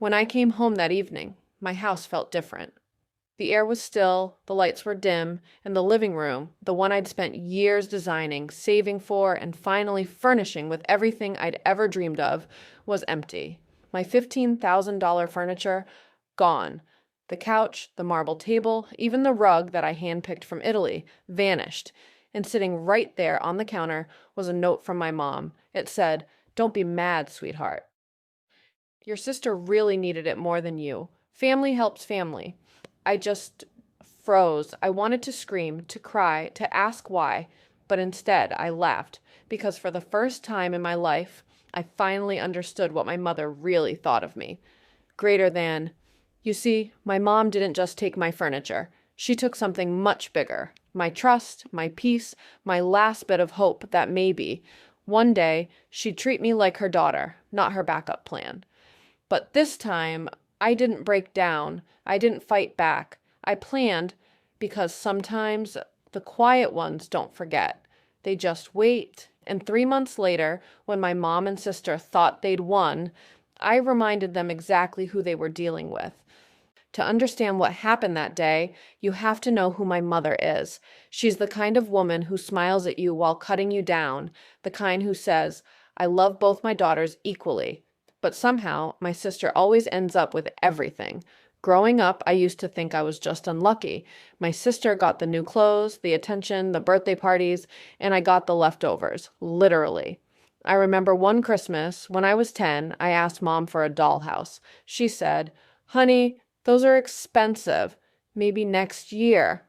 When I came home that evening, my house felt different. The air was still, the lights were dim, and the living room, the one I'd spent years designing, saving for, and finally furnishing with everything I'd ever dreamed of, was empty. My $15,000 furniture, gone. The couch, the marble table, even the rug that I handpicked from Italy, vanished. And sitting right there on the counter was a note from my mom. It said, "Don't be mad, sweetheart. Your sister really needed it more than you. Family helps family." I just froze. I wanted to scream, to cry, to ask why, but instead I laughed because for the first time in my life, I finally understood what my mother really thought of me. Greater than, you see, my mom didn't just take my furniture. She took something much bigger. My trust, my peace, my last bit of hope that maybe, one day, she'd treat me like her daughter, not her backup plan. But this time, I didn't break down. I didn't fight back. I planned because sometimes the quiet ones don't forget. They just wait. And 3 months later, when my mom and sister thought they'd won, I reminded them exactly who they were dealing with. To understand what happened that day, you have to know who my mother is. She's the kind of woman who smiles at you while cutting you down, the kind who says, "I love both my daughters equally." But somehow, my sister always ends up with everything. Growing up, I used to think I was just unlucky. My sister got the new clothes, the attention, the birthday parties, and I got the leftovers, literally. I remember one Christmas, when I was 10, I asked Mom for a dollhouse. She said, "Honey, those are expensive. Maybe next year."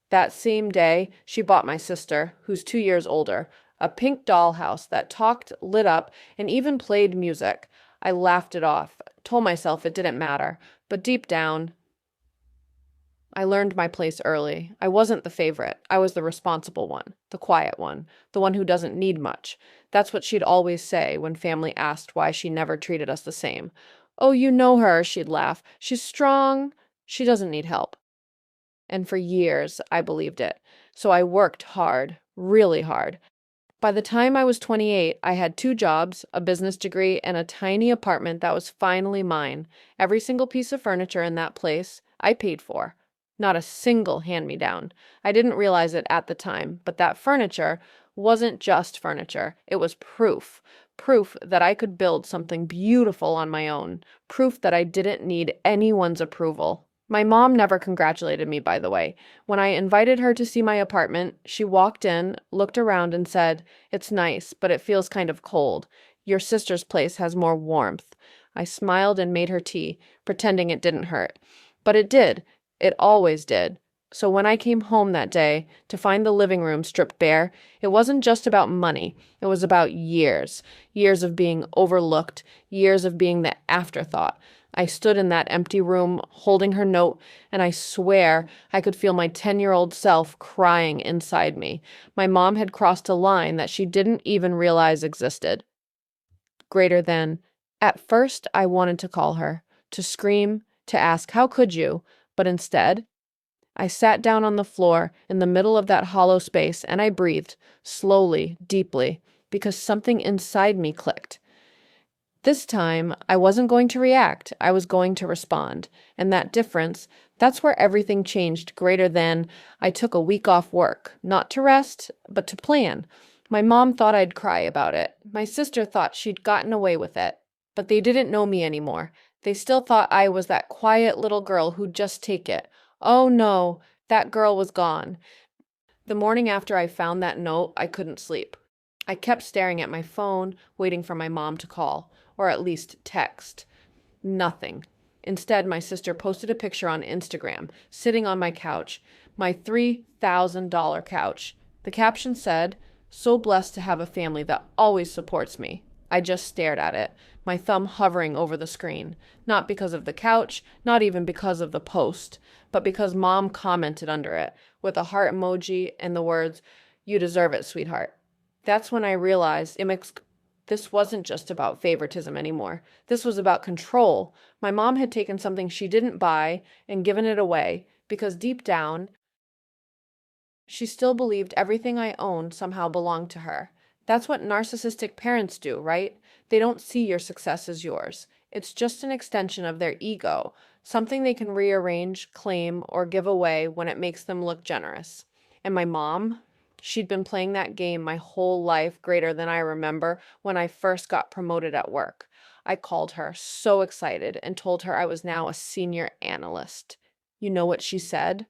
That same day, she bought my sister, who's 2 years older, a pink dollhouse that talked, lit up, and even played music. I laughed it off, told myself it didn't matter, but deep down, I learned my place early. I wasn't the favorite. I was the responsible one, the quiet one, the one who doesn't need much. That's what she'd always say when family asked why she never treated us the same. "Oh, you know her," she'd laugh. "She's strong. She doesn't need help." And for years, I believed it. So I worked hard, really hard. By the time I was 28, I had 2 jobs, a business degree, and a tiny apartment that was finally mine. Every single piece of furniture in that place, I paid for. Not a single hand-me-down. I didn't realize it at the time, but that furniture wasn't just furniture. It was proof. Proof that I could build something beautiful on my own. Proof that I didn't need anyone's approval. My mom never congratulated me, by the way. When I invited her to see my apartment, she walked in, looked around, and said, "It's nice, but it feels kind of cold. Your sister's place has more warmth." I smiled and made her tea, pretending it didn't hurt. But it did. It always did. So when I came home that day to find the living room stripped bare, it wasn't just about money. It was about years. Years of being overlooked, years of being the afterthought. I stood in that empty room holding her note, and I swear I could feel my 10-year-old self crying inside me. My mom had crossed a line that she didn't even realize existed. Greater than. At first, I wanted to call her, to scream, to ask, "How could you?" But instead, I sat down on the floor in the middle of that hollow space and I breathed, slowly, deeply, because something inside me clicked. This time, I wasn't going to react, I was going to respond. And that difference, that's where everything changed. Greater than, I took a week off work, not to rest, but to plan. My mom thought I'd cry about it. My sister thought she'd gotten away with it. But they didn't know me anymore. They still thought I was that quiet little girl who'd just take it. Oh no, that girl was gone. The morning after I found that note, I couldn't sleep. I kept staring at my phone, waiting for my mom to call, or at least text. Nothing. Instead, my sister posted a picture on Instagram, sitting on my couch, my $3,000 couch. The caption said, "So blessed to have a family that always supports me." I just stared at it, my thumb hovering over the screen, not because of the couch, not even because of the post, but because Mom commented under it, with a heart emoji and the words, "You deserve it, sweetheart." That's when I realized this wasn't just about favoritism anymore. This was about control. My mom had taken something she didn't buy and given it away because deep down, she still believed everything I owned somehow belonged to her. That's what narcissistic parents do, right? They don't see your success as yours. It's just an extension of their ego, something they can rearrange, claim, or give away when it makes them look generous. And my mom, she'd been playing that game my whole life greater than I remember when I first got promoted at work. I called her, so excited, and told her I was now a senior analyst. You know what she said?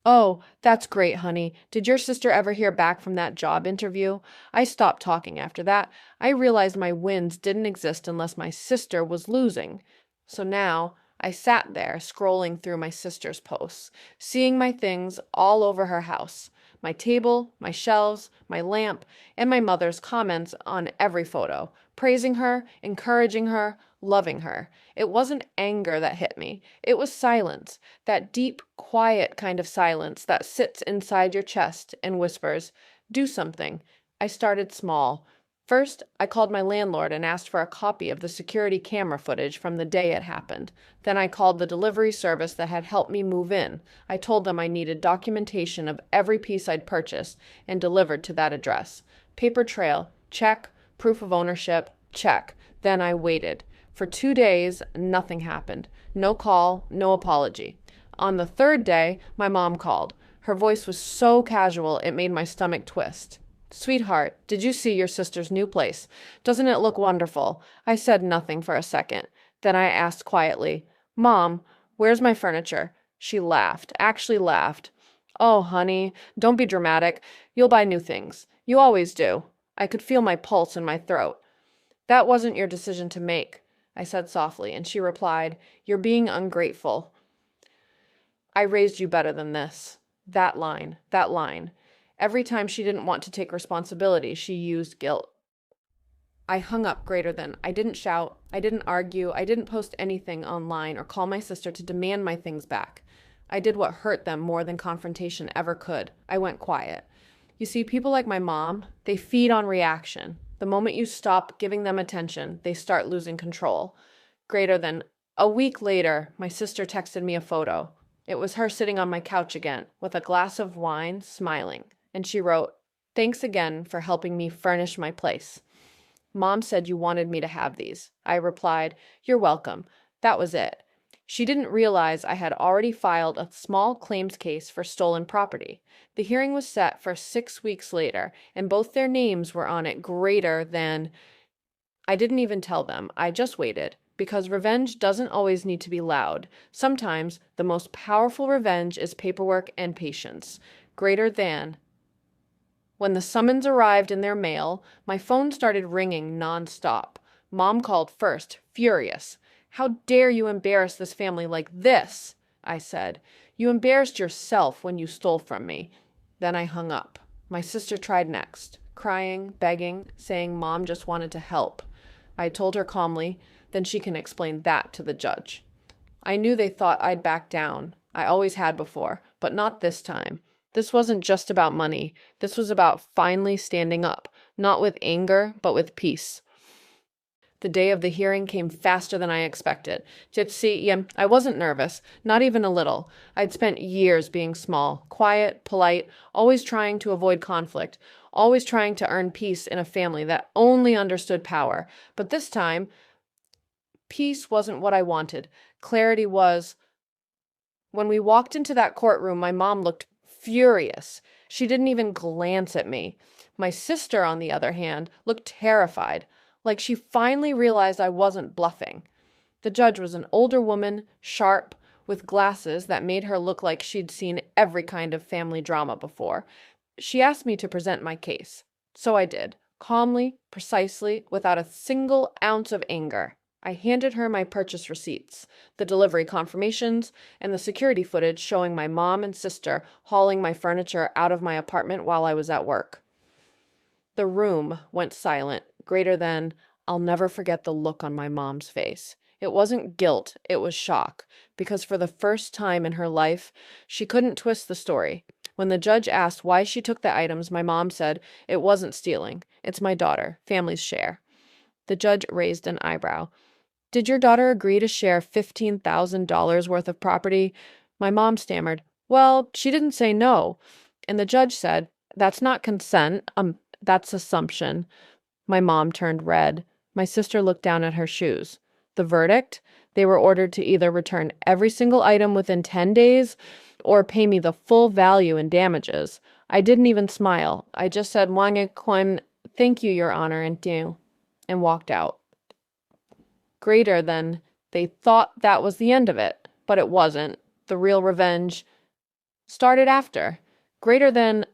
Oh, that's great, honey. Did your sister ever hear back from that job interview? I stopped talking after that. I realized my wins didn't exist unless my sister was losing. So now I sat there scrolling through my sister's posts, seeing my things all over her house, my table, my shelves, my lamp, and my mother's comments on every photo, praising her, encouraging her, loving her. It wasn't anger that hit me. It was silence, that deep, quiet kind of silence that sits inside your chest and whispers, "Do something." I started small. First, I called my landlord and asked for a copy of the security camera footage from the day it happened. Then I called the delivery service that had helped me move in. I told them I needed documentation of every piece I'd purchased and delivered to that address. Paper trail, check. Proof of ownership, check. Then I waited. For 2 days, nothing happened. No call, no apology. On the third day, my mom called. Her voice was so casual it made my stomach twist. "Sweetheart, did you see your sister's new place? Doesn't it look wonderful?" I said nothing for a second. Then I asked quietly, "Mom, where's my furniture?" She laughed, actually laughed. "Oh, honey, don't be dramatic. You'll buy new things. You always do." I could feel my pulse in my throat. "That wasn't your decision to make," I said softly, and she replied, "You're being ungrateful. I raised you better than this." That line, that line. Every time she didn't want to take responsibility, she used guilt. I hung up greater than. I didn't shout. I didn't argue. I didn't post anything online or call my sister to demand my things back. I did what hurt them more than confrontation ever could. I went quiet. You see, people like my mom, they feed on reaction. The moment you stop giving them attention, they start losing control. Greater than. A week later, my sister texted me a photo. It was her sitting on my couch again, with a glass of wine, smiling. And she wrote, "Thanks again for helping me furnish my place. Mom said you wanted me to have these." I replied, "You're welcome." That was it. She didn't realize I had already filed a small claims case for stolen property. The hearing was set for 6 weeks later, and both their names were on it greater than. I didn't even tell them. I just waited, because revenge doesn't always need to be loud. Sometimes the most powerful revenge is paperwork and patience. Greater than. When the summons arrived in their mail, my phone started ringing nonstop. Mom called first, furious. "How dare you embarrass this family like this?" I said. "You embarrassed yourself when you stole from me." Then I hung up. My sister tried next, crying, begging, saying Mom just wanted to help. I told her calmly, "Then she can explain that to the judge." I knew they thought I'd back down. I always had before, but not this time. This wasn't just about money. This was about finally standing up, not with anger, but with peace. The day of the hearing came faster than I expected. See, I wasn't nervous, not even a little. I'd spent years being small, quiet, polite, always trying to avoid conflict, always trying to earn peace in a family that only understood power. But this time, peace wasn't what I wanted. Clarity was. When we walked into that courtroom, my mom looked furious. She didn't even glance at me. My sister, on the other hand, looked terrified, like she finally realized I wasn't bluffing. The judge was an older woman, sharp, with glasses that made her look like she'd seen every kind of family drama before. She asked me to present my case. So I did, calmly, precisely, without a single ounce of anger. I handed her my purchase receipts, the delivery confirmations, and the security footage showing my mom and sister hauling my furniture out of my apartment while I was at work. The room went silent, greater than. I'll never forget the look on my mom's face. It wasn't guilt, it was shock, because for the first time in her life, she couldn't twist the story. When the judge asked why she took the items, my mom said, "It wasn't stealing. It's my daughter. Family's share." The judge raised an eyebrow. "Did your daughter agree to share $15,000 worth of property?" My mom stammered, "Well, she didn't say no." And the judge said, "That's not consent. That's assumption." My mom turned red. My sister looked down at her shoes. The verdict? They were ordered to either return every single item within 10 days or pay me the full value in damages. I didn't even smile. I just said, Wange Kwan, thank you, Your Honor, and walked out. Greater than they thought that was the end of it, but it wasn't. The real revenge started after. Greater than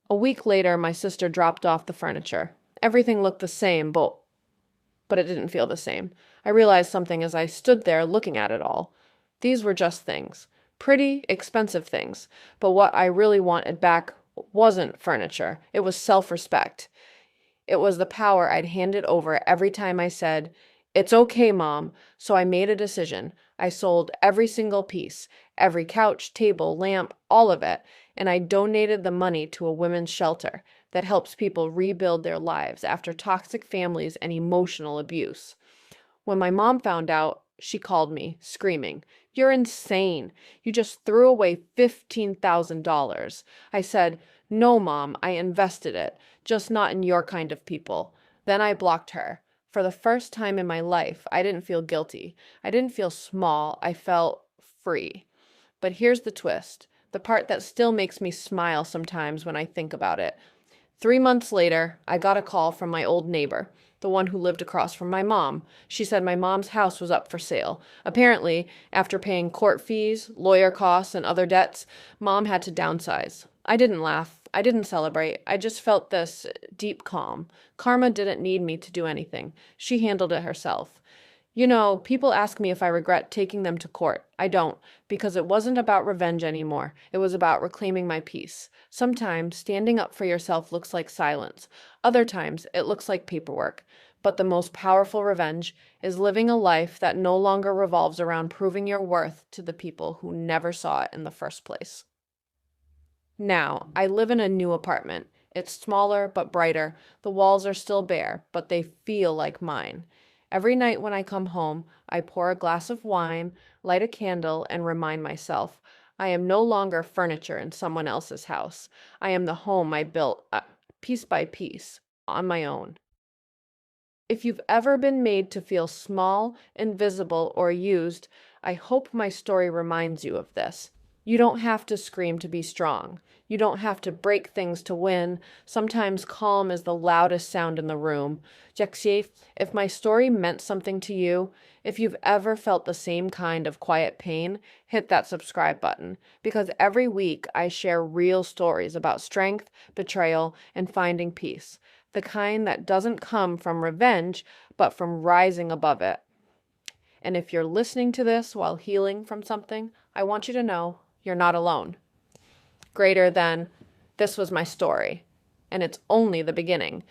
a week later, my sister dropped off the furniture. Everything looked the same, but it didn't feel the same. I realized something as I stood there looking at it all. These were just things. Pretty, expensive things. But what I really wanted back wasn't furniture. It was self-respect. It was the power I'd handed over every time I said, "It's okay, Mom." So I made a decision. I sold every single piece, every couch, table, lamp, all of it, and I donated the money to a women's shelter that helps people rebuild their lives after toxic families and emotional abuse. When my mom found out, she called me, screaming, "You're insane. You just threw away $15,000. I said, "No, Mom, I invested it, just not in your kind of people." Then I blocked her. For the first time in my life, I didn't feel guilty. I didn't feel small. I felt free. But here's the twist, the part that still makes me smile sometimes when I think about it. 3 months later, I got a call from my old neighbor, the one who lived across from my mom. She said my mom's house was up for sale. Apparently, after paying court fees, lawyer costs, and other debts, Mom had to downsize. I didn't laugh. I didn't celebrate. I just felt this deep calm. Karma didn't need me to do anything. She handled it herself. You know, people ask me if I regret taking them to court. I don't, because it wasn't about revenge anymore. It was about reclaiming my peace. Sometimes standing up for yourself looks like silence. Other times it looks like paperwork. But the most powerful revenge is living a life that no longer revolves around proving your worth to the people who never saw it in the first place. Now, I live in a new apartment. It's smaller but brighter. The walls are still bare, but they feel like mine. Every night when I come home, I pour a glass of wine, light a candle, and remind myself, I am no longer furniture in someone else's house. I am the home I built, piece by piece, on my own. If you've ever been made to feel small, invisible, or used, I hope my story reminds you of this. You don't have to scream to be strong. You don't have to break things to win. Sometimes calm is the loudest sound in the room. Jexief, if my story meant something to you, if you've ever felt the same kind of quiet pain, hit that subscribe button, because every week I share real stories about strength, betrayal, and finding peace, the kind that doesn't come from revenge, but from rising above it. And if you're listening to this while healing from something, I want you to know you're not alone. Greater than, this was my story, and it's only the beginning.